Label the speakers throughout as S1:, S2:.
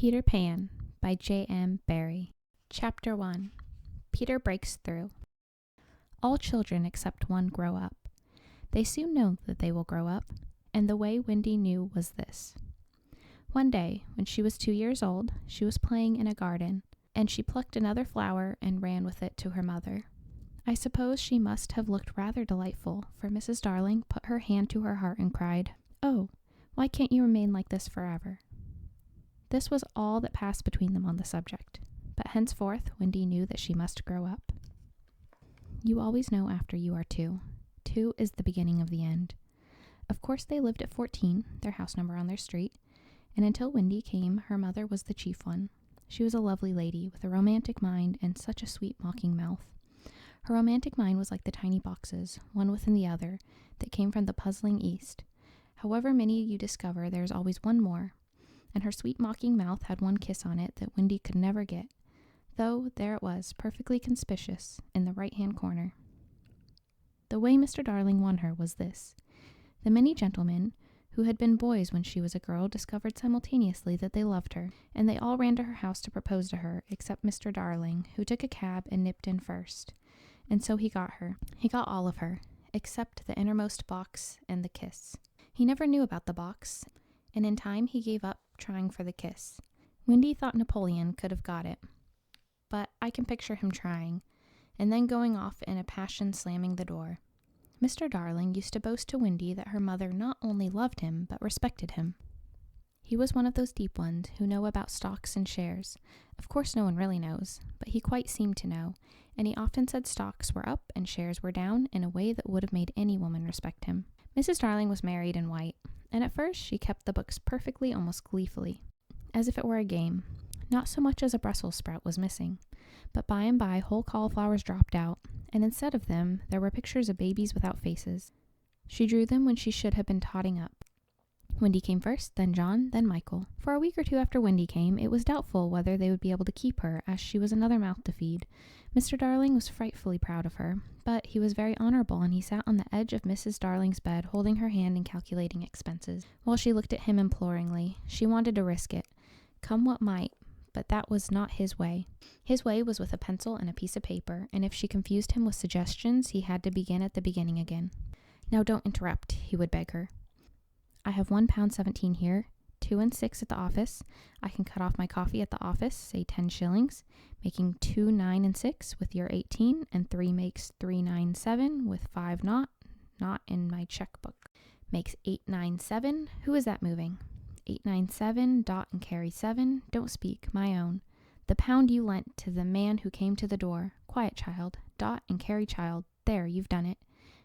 S1: Peter Pan by J.M. Barrie. Chapter 1. Peter Breaks Through. All children except one grow up. They soon know that they will grow up, and the way Wendy knew was this. One day, when she was 2 years old, she was playing in a garden, and she plucked another flower and ran with it to her mother. I suppose she must have looked rather delightful, for Mrs. Darling put her hand to her heart and cried, "Oh, why can't you remain like this forever?" This was all that passed between them on the subject, but henceforth Wendy knew that she must grow up. You always know after you are 2. 2 is the beginning of the end. Of course they lived at 14, their house number on their street, and until Wendy came, her mother was the chief one. She was a lovely lady with a romantic mind and such a sweet mocking mouth. Her romantic mind was like the tiny boxes, one within the other, that came from the puzzling East. However many you discover, there is always one more, and her sweet mocking mouth had one kiss on it that Wendy could never get, though there it was, perfectly conspicuous, in the right-hand corner. The way Mr. Darling won her was this. The many gentlemen who had been boys when she was a girl discovered simultaneously that they loved her, and they all ran to her house to propose to her, except Mr. Darling, who took a cab and nipped in first. And so he got her. He got all of her, except the innermost box and the kiss. He never knew about the box, and in time he gave up trying for the kiss. Wendy thought Napoleon could have got it, but I can picture him trying, and then going off in a passion slamming the door. Mr. Darling used to boast to Wendy that her mother not only loved him, but respected him. He was one of those deep ones who know about stocks and shares. Of course no one really knows, but he quite seemed to know, and he often said stocks were up and shares were down in a way that would have made any woman respect him. Mrs. Darling was married and white, and at first she kept the books perfectly, almost gleefully, as if it were a game. Not so much as a Brussels sprout was missing, but by and by whole cauliflowers dropped out, and instead of them there were pictures of babies without faces. She drew them when she should have been totting up. Wendy came first, then John, then Michael. For a week or two after Wendy came, it was doubtful whether they would be able to keep her, as she was another mouth to feed. Mr. Darling was frightfully proud of her, but he was very honorable, and he sat on the edge of Mrs. Darling's bed, holding her hand and calculating expenses, while she looked at him imploringly. She wanted to risk it, come what might, but that was not his way. His way was with a pencil and a piece of paper, and if she confused him with suggestions, he had to begin at the beginning again. "Now don't interrupt," he would beg her. "I have £1.17 here, 2 and 6 at the office. I can cut off my coffee at the office, say 10 shillings, making 2, 9, and 6 with your 18, and 3 makes 397 with 5 not in my checkbook. Makes 897. Who is that moving? 897, dot and carry 7. Don't speak, my own. The pound you lent to the man who came to the door. Quiet, child. Dot and carry, child. There, you've done it.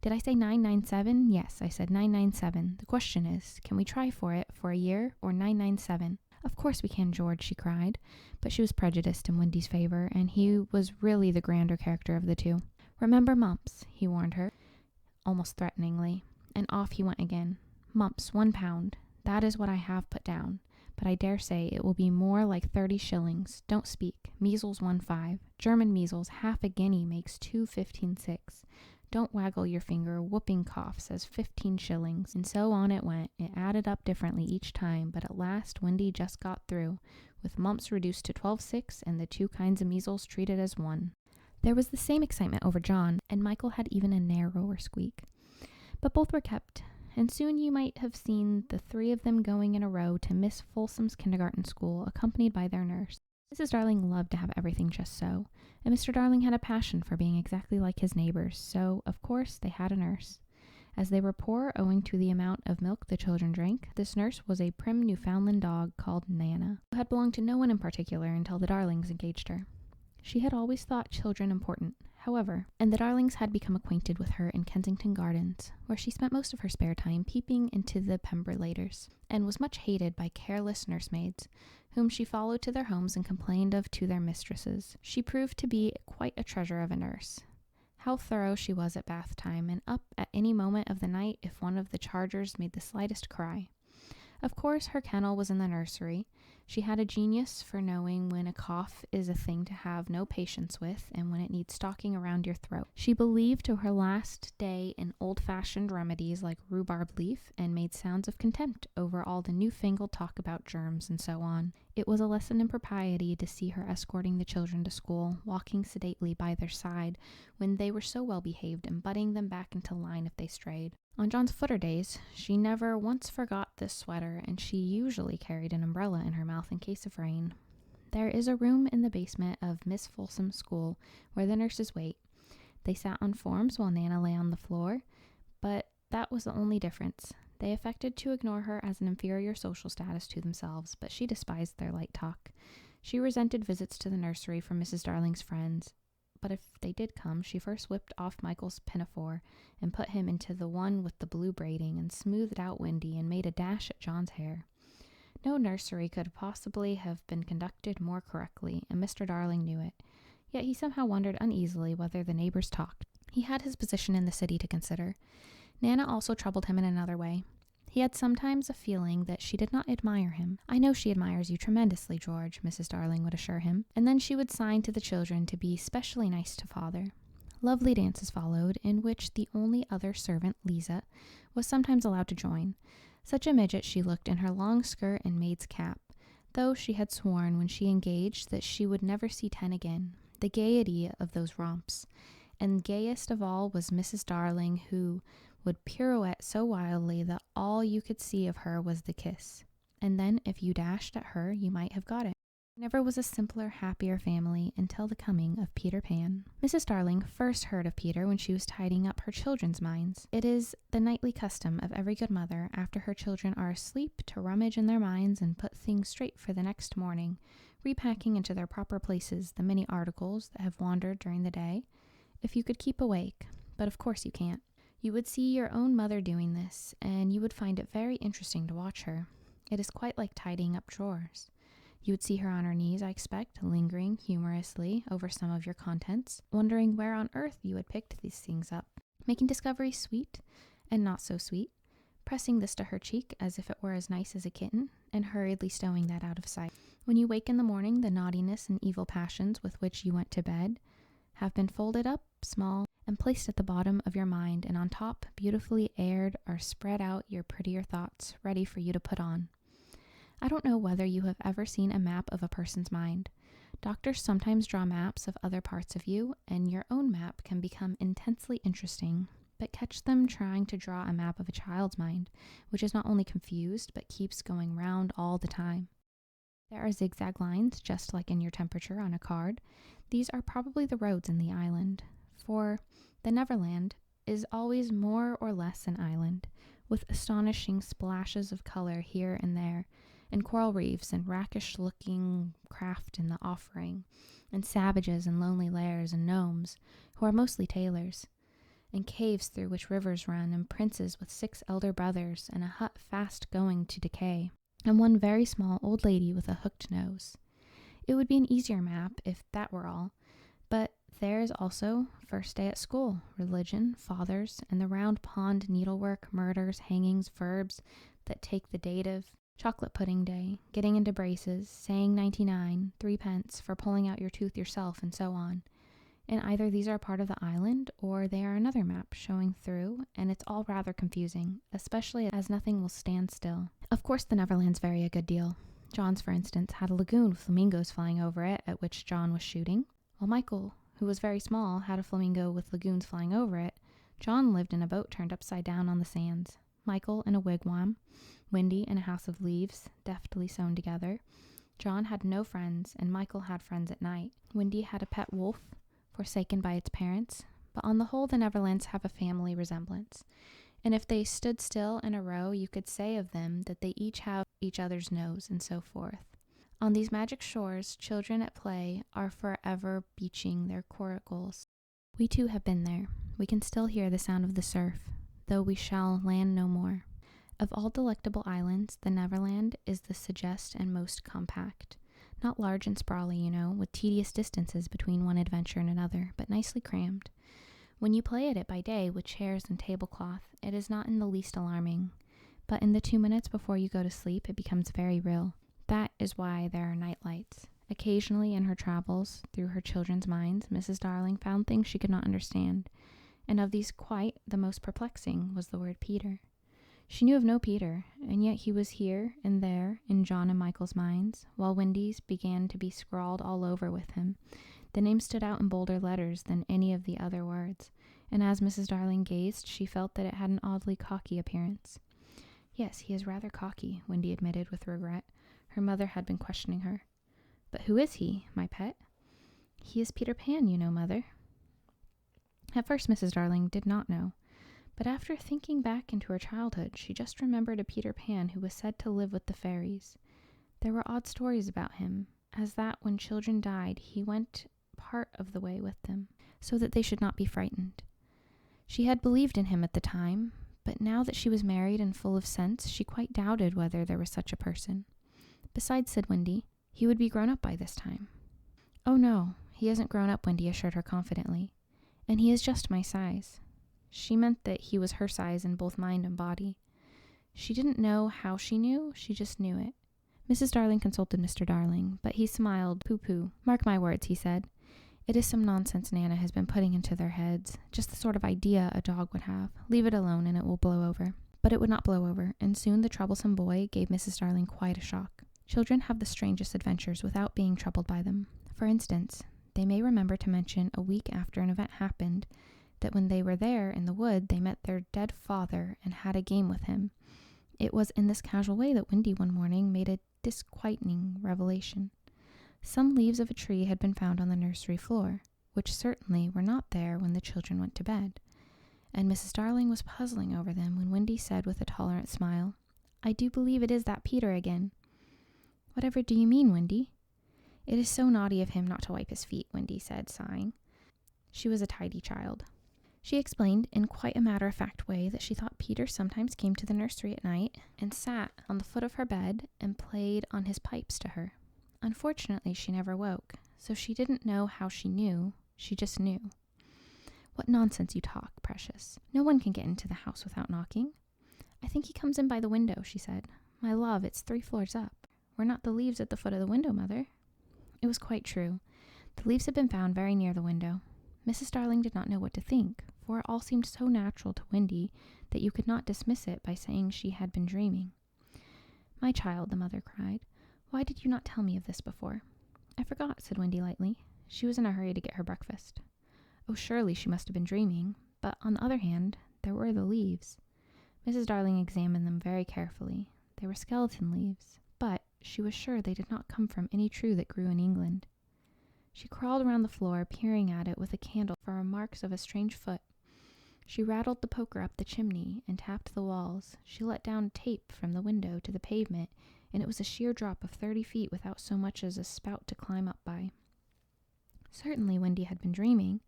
S1: Did I say 997? Yes, I said 997. The question is, can we try for it for a year or 997? Of course we can, George, she cried. But she was prejudiced in Wendy's favor, and he was really the grander character of the two. Remember mumps, he warned her, almost threateningly, and off he went again. Mumps, £1. That is what I have put down, but I dare say it will be more like 30 shillings. Don't speak. Measles 1.5. German measles, half a guinea makes 2.15.6. Don't waggle your finger. Whooping cough says 15 shillings. And so on it went. It added up differently each time, but at last Wendy just got through, with mumps reduced to 12.6 and the 2 kinds of measles treated as 1. There was the same excitement over John, and Michael had even a narrower squeak. But both were kept, and soon you might have seen the 3 of them going in a row to Miss Folsom's kindergarten school, accompanied by their nurse. Mrs. Darling loved to have everything just so, and Mr. Darling had a passion for being exactly like his neighbors, so, of course, they had a nurse. As they were poor owing to the amount of milk the children drank, this nurse was a prim Newfoundland dog called Nana, who had belonged to no one in particular until the Darlings engaged her. She had always thought children important, however, and the Darlings had become acquainted with her in Kensington Gardens, where she spent most of her spare time peeping into the Pemberlaters, and was much hated by careless nursemaids, whom she followed to their homes and complained of to their mistresses. She proved to be quite a treasure of a nurse. How thorough she was at bath time, and up at any moment of the night if one of the chargers made the slightest cry. Of course her kennel was in the nursery, She had a genius for knowing when a cough is a thing to have no patience with and when it needs stalking around your throat. She believed to her last day in old-fashioned remedies like rhubarb leaf and made sounds of contempt over all the newfangled talk about germs and so on. It was a lesson in propriety to see her escorting the children to school, walking sedately by their side when they were so well behaved and butting them back into line if they strayed. On John's footer days, she never once forgot this sweater, and she usually carried an umbrella in her mouth in case of rain. There is a room in the basement of Miss Folsom's school where the nurses wait. They sat on forms while Nana lay on the floor, but that was the only difference. They affected to ignore her as an inferior social status to themselves, but she despised their light talk. She resented visits to the nursery from Mrs. Darling's friends, but if they did come, she first whipped off Michael's pinafore and put him into the one with the blue braiding and smoothed out Wendy and made a dash at John's hair. No nursery could possibly have been conducted more correctly, and Mr. Darling knew it. Yet he somehow wondered uneasily whether the neighbors talked. He had his position in the city to consider. Nana also troubled him in another way. He had sometimes a feeling that she did not admire him. "I know she admires you tremendously, George," Mrs. Darling would assure him, and then she would sign to the children to be specially nice to father. Lovely dances followed, in which the only other servant, Lisa, was sometimes allowed to join. Such a midget she looked in her long skirt and maid's cap, though she had sworn when she engaged that she would never see 10 again. The gaiety of those romps. And gayest of all was Mrs. Darling, who would pirouette so wildly that all you could see of her was the kiss. And then if you dashed at her, you might have got it. Never was a simpler, happier family until the coming of Peter Pan. Mrs. Darling first heard of Peter when she was tidying up her children's minds. It is the nightly custom of every good mother, after her children are asleep, to rummage in their minds and put things straight for the next morning, repacking into their proper places the many articles that have wandered during the day. If you could keep awake, but of course you can't. You would see your own mother doing this, and you would find it very interesting to watch her. It is quite like tidying up drawers. You would see her on her knees, I expect, lingering humorously over some of your contents, wondering where on earth you had picked these things up, making discoveries sweet and not so sweet, pressing this to her cheek as if it were as nice as a kitten, and hurriedly stowing that out of sight. When you wake in the morning, the naughtiness and evil passions with which you went to bed have been folded up, small, and placed at the bottom of your mind, and on top, beautifully aired, are spread out your prettier thoughts, ready for you to put on. I don't know whether you have ever seen a map of a person's mind. Doctors sometimes draw maps of other parts of you, and your own map can become intensely interesting, but catch them trying to draw a map of a child's mind, which is not only confused, but keeps going round all the time. There are zigzag lines, just like in your temperature on a card. These are probably the roads in the island, for the Neverland is always more or less an island, with astonishing splashes of color here and there, and coral reefs and rakish-looking craft in the offering, and savages and lonely lairs and gnomes, who are mostly tailors, and caves through which rivers run, and princes with 6 elder brothers, and a hut fast going to decay, and one very small old lady with a hooked nose. It would be an easier map if that were all, but there is also first day at school, religion, fathers, and the round pond needlework, murders, hangings, verbs that take the dative, chocolate pudding day, getting into braces, saying 99, 3 pence for pulling out your tooth yourself, and so on. And either these are part of the island, or they are another map showing through, and it's all rather confusing, especially as nothing will stand still. Of course the Neverlands vary a good deal. John's, for instance, had a lagoon with flamingos flying over it, at which John was shooting, while Michael, who was very small, had a flamingo with lagoons flying over it. John lived in a boat turned upside down on the sands, Michael in a wigwam, Wendy in a house of leaves, deftly sewn together. John had no friends, and Michael had friends at night. Wendy had a pet wolf, forsaken by its parents, but on the whole the Neverlands have a family resemblance, and if they stood still in a row, you could say of them that they each have each other's nose, and so forth. On these magic shores, children at play are forever beaching their coracles. We too have been there. We can still hear the sound of the surf, though we shall land no more. Of all delectable islands, the Neverland is the sagest and most compact. Not large and sprawly, with tedious distances between one adventure and another, but nicely crammed. When you play at it by day with chairs and tablecloth, it is not in the least alarming, but in the 2 minutes before you go to sleep, it becomes very real. That is why there are night lights. Occasionally in her travels through her children's minds, Mrs. Darling found things she could not understand, and of these quite the most perplexing was the word Peter. She knew of no Peter, and yet he was here and there in John and Michael's minds, while Wendy's began to be scrawled all over with him. The name stood out in bolder letters than any of the other words, and as Mrs. Darling gazed, she felt that it had an oddly cocky appearance. Yes, he is rather cocky, Wendy admitted with regret. Her mother had been questioning her. But who is he, my pet? He is Peter Pan, you know, Mother. At first, Mrs. Darling did not know, but after thinking back into her childhood, she just remembered a Peter Pan who was said to live with the fairies. There were odd stories about him, as that when children died, he went part of the way with them, so that they should not be frightened. She had believed in him at the time, but now that she was married and full of sense, she quite doubted whether there was such a person. Besides, said Wendy, he would be grown up by this time. Oh no, he isn't grown up, Wendy assured her confidently, and he is just my size. She meant that he was her size in both mind and body. She didn't know how she knew, she just knew it. Mrs. Darling consulted Mr. Darling, but he smiled. Pooh-pooh. Mark my words, he said. It is some nonsense Nana has been putting into their heads, just the sort of idea a dog would have. Leave it alone and it will blow over. But it would not blow over, and soon the troublesome boy gave Mrs. Darling quite a shock. Children have the strangest adventures without being troubled by them. For instance, they may remember to mention a week after an event happened that when they were there in the wood, they met their dead father and had a game with him. It was in this casual way that Wendy one morning made a disquieting revelation. Some leaves of a tree had been found on the nursery floor, which certainly were not there when the children went to bed, and Mrs. Darling was puzzling over them when Wendy said with a tolerant smile, I do believe it is that Peter again. Whatever do you mean, Wendy? It is so naughty of him not to wipe his feet, Wendy said, sighing. She was a tidy child. She explained in quite a matter-of-fact way that she thought Peter sometimes came to the nursery at night and sat on the foot of her bed and played on his pipes to her. Unfortunately, she never woke, so she didn't know how she knew, she just knew. What nonsense you talk, Precious. No one can get into the house without knocking. I think he comes in by the window, she said. My love, it's 3 floors up. Were not the leaves at the foot of the window, Mother? It was quite true. The leaves had been found very near the window. Mrs. Darling did not know what to think, for it all seemed so natural to Wendy that you could not dismiss it by saying she had been dreaming. My child, the mother cried, why did you not tell me of this before? I forgot, said Wendy lightly. She was in a hurry to get her breakfast. Oh, surely she must have been dreaming, but on the other hand, there were the leaves. Mrs. Darling examined them very carefully. They were skeleton leaves, but she was sure they did not come from any tree that grew in England. She crawled around the floor, peering at it with a candle for marks of a strange foot. She rattled the poker up the chimney and tapped the walls. She let down tape from the window to the pavement, and it was a sheer drop of 30 feet without so much as a spout to climb up by. Certainly Wendy had been dreaming,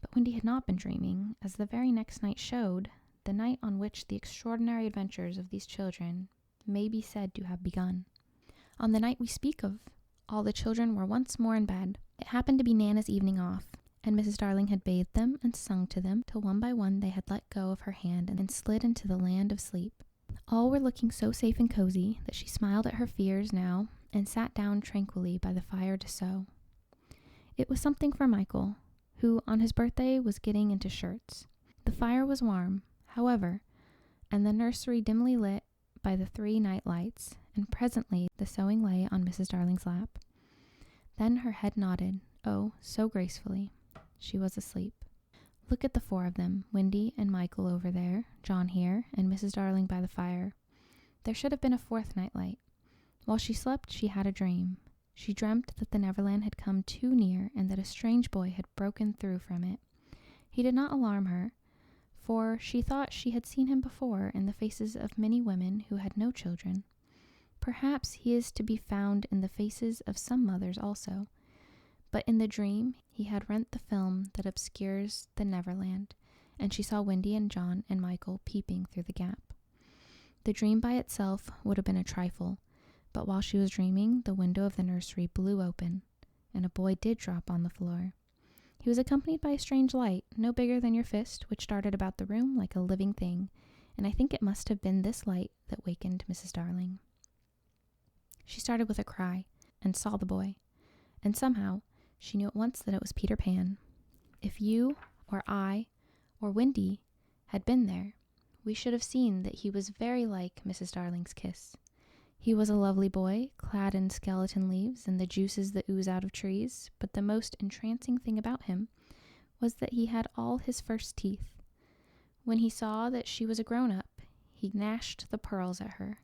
S1: but Wendy had not been dreaming, as the very next night showed, the night on which the extraordinary adventures of these children may be said to have begun. On the night we speak of, all the children were once more in bed. It happened to be Nana's evening off, and Mrs. Darling had bathed them and sung to them till one by one they had let go of her hand and slid into the land of sleep. All were looking so safe and cozy that she smiled at her fears now and sat down tranquilly by the fire to sew. It was something for Michael, who on his birthday was getting into shirts. The fire was warm, however, and the nursery dimly lit by the 3 night lights, and presently the sewing lay on Mrs. Darling's lap. Then her head nodded, oh, so gracefully. She was asleep. Look at the 4 of them, Wendy and Michael over there, John here, and Mrs. Darling by the fire. There should have been a 4th night light. While she slept, she had a dream. She dreamt that the Neverland had come too near and that a strange boy had broken through from it. He did not alarm her, for she thought she had seen him before in the faces of many women who had no children. Perhaps he is to be found in the faces of some mothers also. But in the dream, he had rent the film that obscures the Neverland, and she saw Wendy and John and Michael peeping through the gap. The dream by itself would have been a trifle, but while she was dreaming, the window of the nursery blew open, and a boy did drop on the floor. He was accompanied by a strange light, no bigger than your fist, which darted about the room like a living thing, and I think it must have been this light that wakened Mrs. Darling. She started with a cry and saw the boy, and somehow she knew at once that it was Peter Pan. If you or I or Wendy had been there, we should have seen that he was very like Mrs. Darling's kiss. He was a lovely boy, clad in skeleton leaves and the juices that ooze out of trees, but the most entrancing thing about him was that he had all his first teeth. When he saw that she was a grown-up, he gnashed the pearls at her